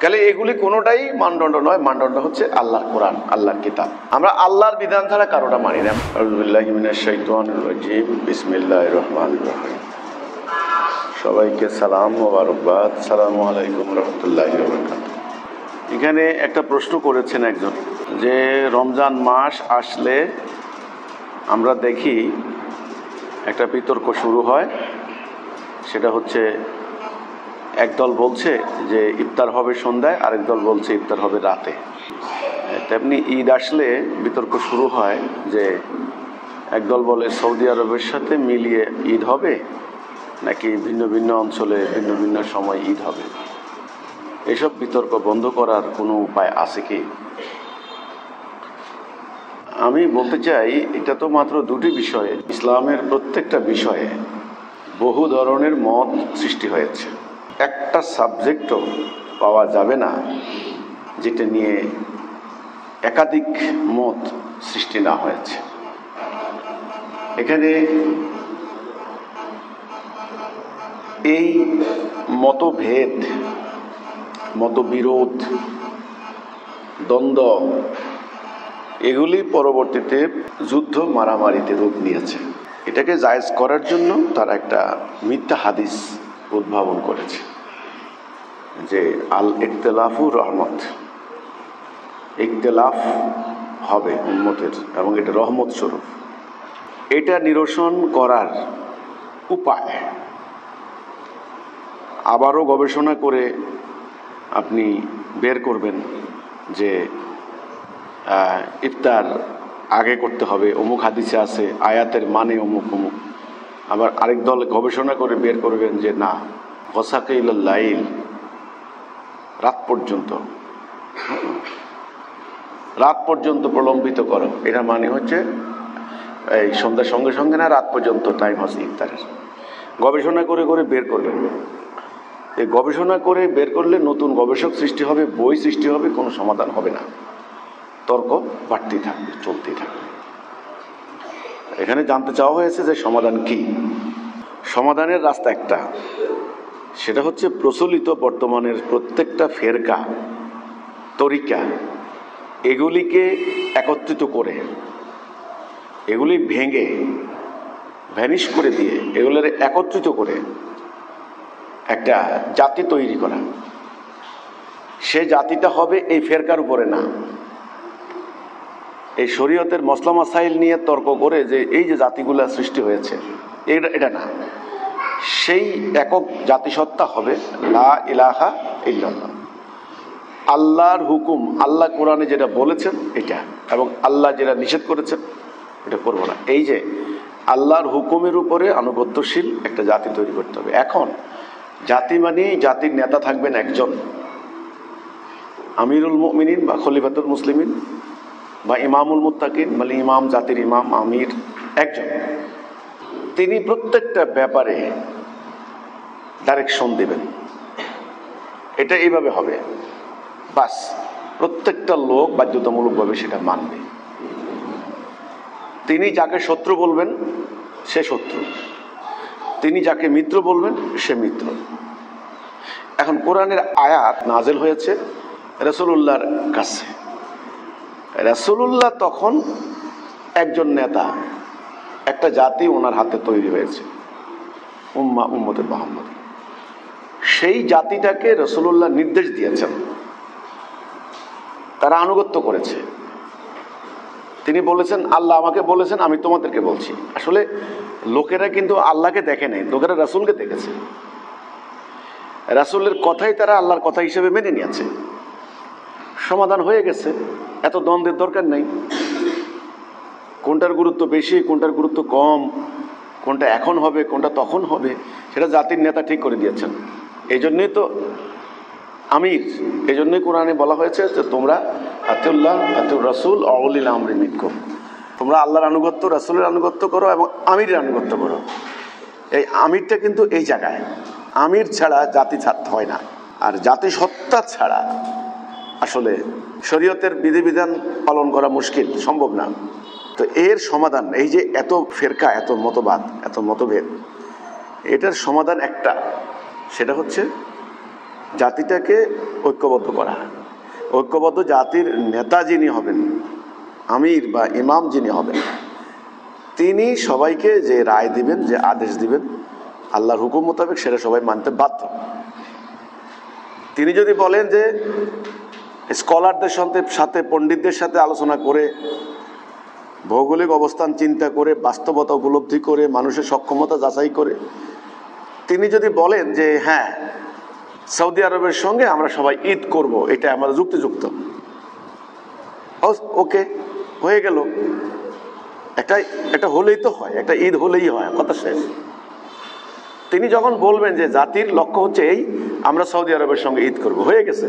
তাহলে এগুলি কোনোটাই মানদণ্ড নয়, মানদণ্ড হচ্ছে আল্লাহর কোরআন, আল্লাহর কিতাব। আমরা আল্লাহর বিধান ছাড়া কারোটা মানি না। আউযুবিল্লাহি মিনাশ শাইতানির রাজিম, বিসমিল্লাহির রহমানির রহিম। সবাইকে সালাম ও মোবারকবাদ। আসসালামু আলাইকুম রহমতুল্লাহি ওয়া বারাকাতুহু। এখানে একটা প্রশ্ন করেছেন একজন, যে রমজান মাস আসলে আমরা দেখি একটা বিতর্ক শুরু হয়। সেটা হচ্ছে, একদল বলছে যে ইফতার হবে সন্ধ্যায়, আরেক দল বলছে ইফতার হবে রাতে। তেমনি ঈদ আসলে বিতর্ক শুরু হয় যে একদল বলে সৌদি আরবের সাথে মিলিয়ে ঈদ হবে, নাকি ভিন্ন ভিন্ন অঞ্চলে ভিন্ন ভিন্ন সময় ঈদ হবে। এসব বিতর্ক বন্ধ করার কোনো উপায় আছে কি? আমি বলতে চাই, এটা তো মাত্র দুটি বিষয়ে, ইসলামের প্রত্যেকটা বিষয়ে বহু ধরনের মত সৃষ্টি হয়েছে। একটা সাবজেক্টও পাওয়া যাবে না যেটা নিয়ে একাধিক মত সৃষ্টি না হয়েছে। এখানে এই মতভেদ, মতবিরোধ, দ্বন্দ্ব, এগুলি পরবর্তীতে যুদ্ধ মারামারিতে রূপ নিয়েছে। এটাকে জায়েজ করার জন্য তারা একটা মিথ্যা হাদিস উদ্ভাবন করেছে যে আল ইখতিলাফু রহমত, ইখতিলাফ হবে উম্মতের এবং এটা রহমত স্বরূপ। এটা নিরসন করার উপায় আবারও গবেষণা করে আপনি বের করবেন যে ইফতার আগে করতে হবে, অমুক হাদিসে আছে, আয়াতের মানে অমুক অমুক। আবার আরেক দল গবেষণা করে বের করবেন যে না, গসাকে ইলাল লাইল, রাত পর্যন্ত প্রলম্বিত করো, এটা মানে হচ্ছে এই সন্ধ্যার সঙ্গে সঙ্গে না, রাত পর্যন্ত টাইম হচ্ছে ইফতারের। গবেষণা করে করে বের করবেন। এই গবেষণা করে বের করলে নতুন গবেষক সৃষ্টি হবে, বই সৃষ্টি হবে, কোনো সমাধান হবে না। তর্ক বাড়তেই থাকবে, চলতেই থাকবে। এখানে জানতে চাওয়া হয়েছে যে সমাধান কি। সমাধানের রাস্তা একটা, সেটা হচ্ছে প্রচলিত বর্তমানের প্রত্যেকটা ফেরকা, তরিকা, এগুলিকে একত্রিত করে, এগুলি ভেঙে ভ্যানিশ করে দিয়ে, এগুলোর একত্রিত করে একটা জাতি তৈরি করা। সে জাতিটা হবে এই ফেরকার উপরে না, এই শরীয়তের মসলা মাসাইল নিয়ে তর্ক করে যে এই যে জাতিগুলা সৃষ্টি হয়েছে, এটা না। সেই একক জাতিসত্তা হবে লা ইলাহা ইল্লাল্লাহ, আল্লাহর হুকুম, আল্লাহ কোরআনে যেটা বলেছেন এটা, এবং আল্লাহ যেটা নিষেধ করেছেন এটা করবো না। এই যে আল্লাহর হুকুমের উপরে আনুগত্যশীল একটা জাতি তৈরি করতে হবে। এখন জাতি মানে জাতির নেতা থাকবেন একজন, আমিরুল মুমিনিন বা খলিফাতুল মুসলিমিন বা ইমামুল মুত্তাকিন, মানে ইমাম, জাতির ইমাম, আমির একজন। তিনি প্রত্যেকটা ব্যাপারে ডাইরেকশন দেবেন, এটা এইভাবে হবে, বাস প্রত্যেকটা লোক বাধ্যতামূলকভাবে সেটা মানবে। তিনি যাকে শত্রু বলবেন সে শত্রু, তিনি যাকে মিত্র বলবেন সে মিত্র। এখন কোরআনের আয়াত নাজেল হয়েছে রাসূলুল্লাহর কাছে। রাসূলুল্লাহ তখন একজন নেতা, একটা জাতি ওনার হাতে তৈরি হয়েছে, উম্মতে মুহাম্মদ। সেই জাতিটাকে রাসূলুল্লাহ নির্দেশ দিয়েছেন, তারা আনুগত্য করেছে। তিনি বলেছেন, আল্লাহ আমাকে বলেছেন, আমি তোমাদেরকে বলছি। আসলে লোকেরা কিন্তু আল্লাহকে দেখে নাই, লোকেরা রাসূলকে দেখেছে। রাসূলের কথাই তারা আল্লাহর কথা হিসেবে মেনে নিয়েছে। সমাধান হয়ে গেছে, এত দ্বন্দ্বের দরকার নেই। কোনটার গুরুত্ব বেশি, কোনটার গুরুত্ব কম, কোনটা এখন হবে, কোনটা তখন হবে, সেটা জাতির নেতা ঠিক করে দিয়েছেন। এই জন্যই তো আমির, এই জন্যই কোরআনে বলা হয়েছে যে তোমরা আতিউল্লাহ আতিউর রাসূল উলিল আমরি মিনকুম, তোমরা আল্লাহর আনুগত্য, রাসূলের আনুগত্য করো এবং আমিরের আনুগত্য করো। এই আমিরটা কিন্তু এই জায়গায়, আমির ছাড়া জাতি ছাড়তে হয় না, আর জাতি সত্তা ছাড়া আসলে শরীয়তের বিধিবিধান পালন করা মুশকিল, সম্ভব না। তো এর সমাধান, এই যে এত ফেরকা, এত মতবাদ, এত মতভেদ, এটার সমাধান একটা, সেটা হচ্ছে জাতিটাকে ঐক্যবদ্ধ করা। ঐক্যবদ্ধ জাতির নেতা যিনি হবেন, আমির বা ইমাম যিনি হবেন, তিনি সবাইকে যে রায় দিবেন, যে আদেশ দিবেন আল্লাহর হুকুম মোতাবেক, সেটা সবাই মানতে বাধ্য। তিনি যদি বলেন যে স্কলারদের সাথে পণ্ডিতদের সাথে আলোচনা করে, ভৌগোলিক অবস্থান চিন্তা করে, বাস্তবতা উপলব্ধি করে, মানুষের সক্ষমতা যাচাই করে তিনি যদি বলেন যে হ্যাঁ, সৌদি আরবের সঙ্গে আমরা সবাই ঈদ করব, এটা আমাদের যুক্তিযুক্ত, ওকে, হয়ে গেল। একটা হলেই তো হয়, একটা ঈদ হলেই হয়, কথা শেষ। তিনি যখন বলবেন যে জাতির লক্ষ্য হচ্ছে এই, আমরা সৌদি আরবের সঙ্গে ঈদ করব, হয়ে গেছে।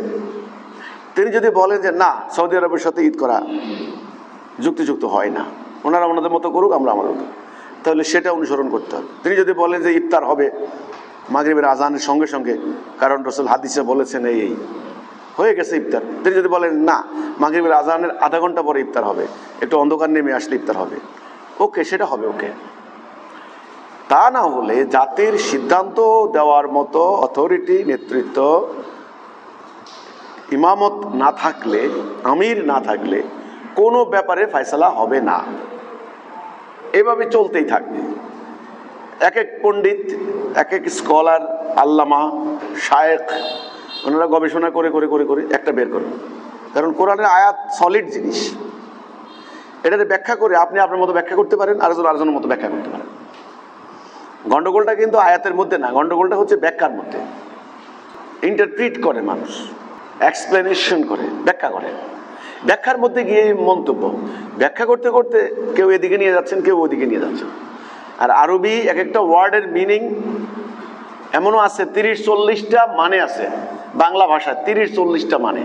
তিনি যদি বলেন যে না, সৌদি আরবের সাথে ঈদ করা যুক্তিযুক্ত হয় না, ওনারা ওনাদের মতো করুক, আমরা আমাদের মতো, তাহলে সেটা অনুসরণ করতে হবে। তিনি যদি বলেন যে ইফতার হবে মাগরিবের আজানের সঙ্গে সঙ্গে, কারণ রাসূল হাদিসে বলেছেন এই, হয়ে গেছে ইফতার। তিনি যদি বলেন না, মাগরিবের আজানের আধা ঘন্টা পরে ইফতার হবে, একটু অন্ধকার নেমে আসলে ইফতার হবে, ওকে, সেটা হবে, ওকে। তা না হলে জাতির সিদ্ধান্ত দেওয়ার মতো অথরিটি, নেতৃত্ব, ইমামত না থাকলে, আমির না থাকলে কোনো ব্যাপারে ফয়সালা হবে না। এভাবে চলতেই থাকবে। এক এক পণ্ডিত, এক এক স্কলার, আল্লামা, শায়েখ, ওনারা গবেষণা করে করে করে করে একটা বের করবেন। কারণ কোরআনের আয়াত সলিড জিনিস, এটাতে ব্যাখ্যা করে আপনি আপনার মতো ব্যাখ্যা করতে পারেন, আরেকজনের মতো ব্যাখ্যা করতে পারেন। গন্ডগোলটা কিন্তু আয়াতের মধ্যে না, গন্ডগোলটা হচ্ছে ব্যাখ্যার মধ্যে। ইন্টারপ্রিট করে মানুষ, এক্সপ্লেনেশন করে, ব্যাখ্যা করে, ব্যাখ্যার মধ্যে গিয়ে মন্তব্য। ব্যাখ্যা করতে করতে কেউ এদিকে নিয়ে যাচ্ছেন, কেউ ওদিকে নিয়ে যাচ্ছেন। আর আরবি এক একটা ওয়ার্ডের মিনিং এমনও আছে 30-40টা মানে আছে, বাংলা ভাষায় 30-40টা মানে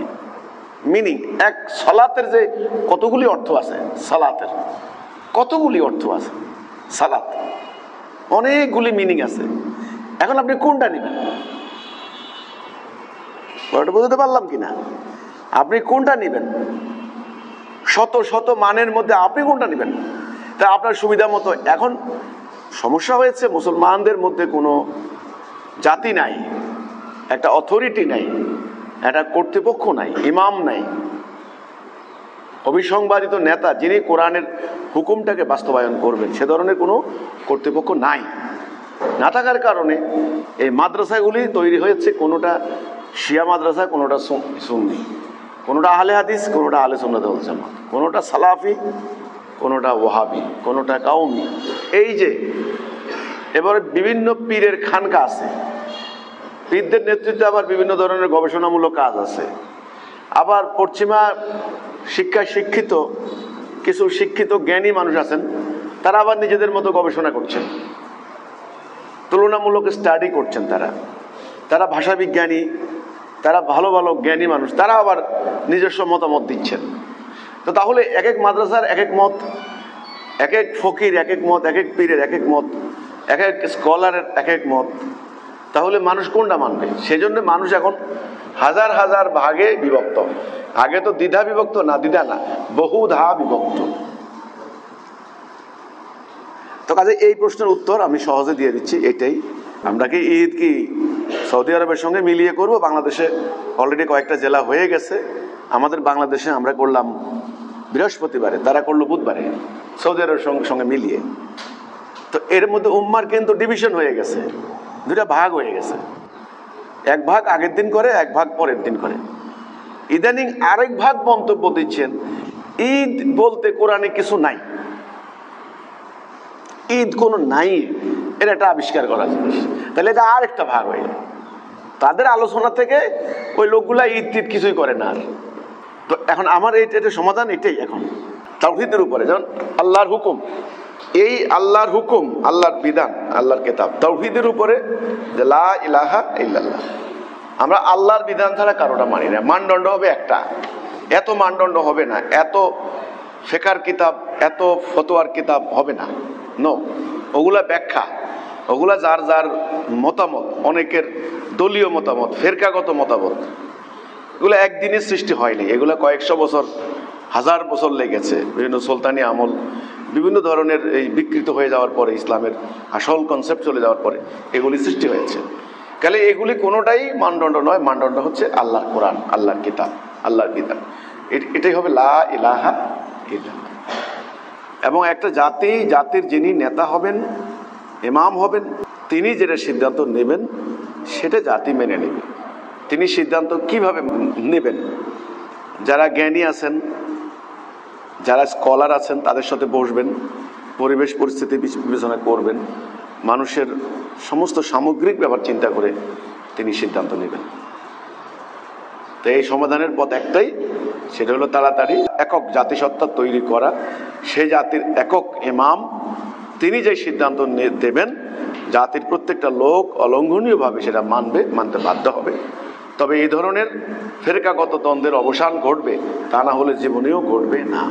মিনিং। এক সালাতের যে কতগুলি অর্থ আছে, সালাতের কতগুলি অর্থ আছে, সালাত অনেকগুলি মিনিং আছে। এখন আপনি কোনটা নেবেন, বুঝতে পারলাম কিনা? আপনি কোনটা নেবেন? শত শত মানের মধ্যে আপনি কোনটা নেবেন? তা আপনার সুবিধা মতো। এখন সমস্যা হয়েছে, মুসলমানদের মধ্যে কোনো জাতি নাই, একটা অথরিটি নাই, একটা কর্তৃপক্ষ নাই, ইমাম নাই, অবিসংবাদিত নেতা যিনি কোরআনের হুকুমটাকে বাস্তবায়ন করবেন, সে ধরনের কোনো কর্তৃপক্ষ নাই। না থাকার কারণে এই মাদ্রাসাগুলি তৈরি হয়েছে, কোনোটা শিয়া মাদ্রাসা, কোনোটা সুন্নি, কোনোটা আহলে হাদিস, কোনোটা আহলে সুন্নাত ওয়াল জামাত, কোনোটা সালাফি, কোনোটা ওয়াহাবি, কোনোটা কাউমি। এই যে এবারে বিভিন্ন পীরের খানকা আছে, পীরদের নেতৃত্বে আবার বিভিন্ন ধরনের গবেষণামূলক কাজ আছে। আবার পশ্চিমা শিক্ষায় শিক্ষিত কিছু শিক্ষিত জ্ঞানী মানুষ আছেন, তারা আবার নিজেদের মতো গবেষণা করছেন, তুলনামূলক স্টাডি করছেন। তারা ভাষা বিজ্ঞানী, তারা ভালো ভালো জ্ঞানী মানুষ, তারা আবার নিজস্ব মতামত দিচ্ছেন। তো তাহলে এক এক মাদ্রাসার এক এক মত, এক এক ফকির এক এক মত, এক এক পীরের এক এক মত, এক এক স্কলারের এক এক মত, তাহলে মানুষ কোনটা মানবে? সেজন্য মানুষ এখন হাজার হাজার ভাগে বিভক্ত। আগে তো দ্বিধা বিভক্ত না, দ্বিধা না, বহুধা বিভক্ত। তো কাজে এই প্রশ্নের উত্তর আমি সহজে দিয়ে দিচ্ছি, এটাই। আমরা কি ঈদ কি সৌদি আরবের সঙ্গে মিলিয়ে করব? বাংলাদেশে অলরেডি কয়েকটা জেলা হয়ে গেছে। আমাদের বাংলাদেশে আমরা করলাম বৃহস্পতিবারে, তারা করলো বুধবারে, সৌদি আরবের সঙ্গে মিলিয়ে। তো এর মধ্যে উম্মার কিন্তু ডিভিশন হয়ে গেছে, দুটা ভাগ হয়ে গেছে। এক ভাগ আগের দিন করে, এক ভাগ পরের দিন করে। ইদানিং আরেক ভাগ মন্তব্য দিচ্ছেন ঈদ বলতে কোরআনে কিছু নাই, ঈদ কোনো নাই, এটা একটা আবিষ্কার করা জিনিস। তাহলে এটা আর একটা ভাগ হয়ে যায়। তাদের আলোচনা থেকে ওই লোকগুলা ঈদ টিদ কিছুই করে না। তো এখন আমার এটা সমাধান এটাই। এখন তাওহীদের উপরে, যেমন আল্লাহর হুকুম, এই আল্লাহর হুকুম, আল্লাহর বিধান, আল্লাহর কিতাব, তাওহীদের উপরে যে লা ইলাহা ইল্লাল্লাহ। আমরা আল্লাহর বিধান ছাড়া কারোটা মানি না। মানদণ্ড হবে একটা, এত মানদণ্ড হবে না, এত ফিকহের কিতাব, এত ফতোয়ার কিতাব হবে না। নো, ওগুলা ব্যাখ্যা, ওগুলা যার যার মতামত, অনেকের দলীয় মতামত, ফেরকাগত মতামত, এগুলো একদিনের সৃষ্টি হয়নি। এগুলো কয়েকশো বছর, হাজার বছর লেগেছে। বিভিন্ন সুলতানি আমল, বিভিন্ন ধরনের এই বিকৃত হয়ে যাওয়ার পরে, ইসলামের আসল কনসেপ্ট চলে যাওয়ার পরে এগুলি সৃষ্টি হয়েছে। তাহলে এগুলি কোনোটাই মানদণ্ড নয়, মানদণ্ড হচ্ছে আল্লাহর কোরআন, আল্লাহর কিতাব, আল্লাহর বিধান। এটাই হবে লা ইলাহা ইল্লাল্লাহ। এবং একটা জাতির যিনি নেতা হবেন, ইমাম হবেন, তিনি যেটা সিদ্ধান্ত নেবেন সেটা জাতি মেনে নেবে। তিনি সিদ্ধান্ত কিভাবে নেবেন? যারা জ্ঞানী আছেন, যারা স্কলার আছেন, তাদের সাথে বসবেন, পরিবেশ পরিস্থিতি বিবেচনা করবেন, মানুষের সমস্ত সামগ্রিক ব্যাপার চিন্তা করে তিনি সিদ্ধান্ত নেবেন। তো এই সমাধানের পথ একটাই, সেটা হলো তাড়াতাড়ি একক জাতিসত্তা তৈরি করা। সেই জাতির একক ইমাম, তিনি যে সিদ্ধান্ত দেবেন, জাতির প্রত্যেকটা লোক অলঙ্ঘনীয়ভাবে সেটা মানতে বাধ্য হবে। তবে এই ধরনের ফেরকাগত দ্বন্দ্বের অবসান ঘটবে, তা না হলে জীবনেও ঘটবে না।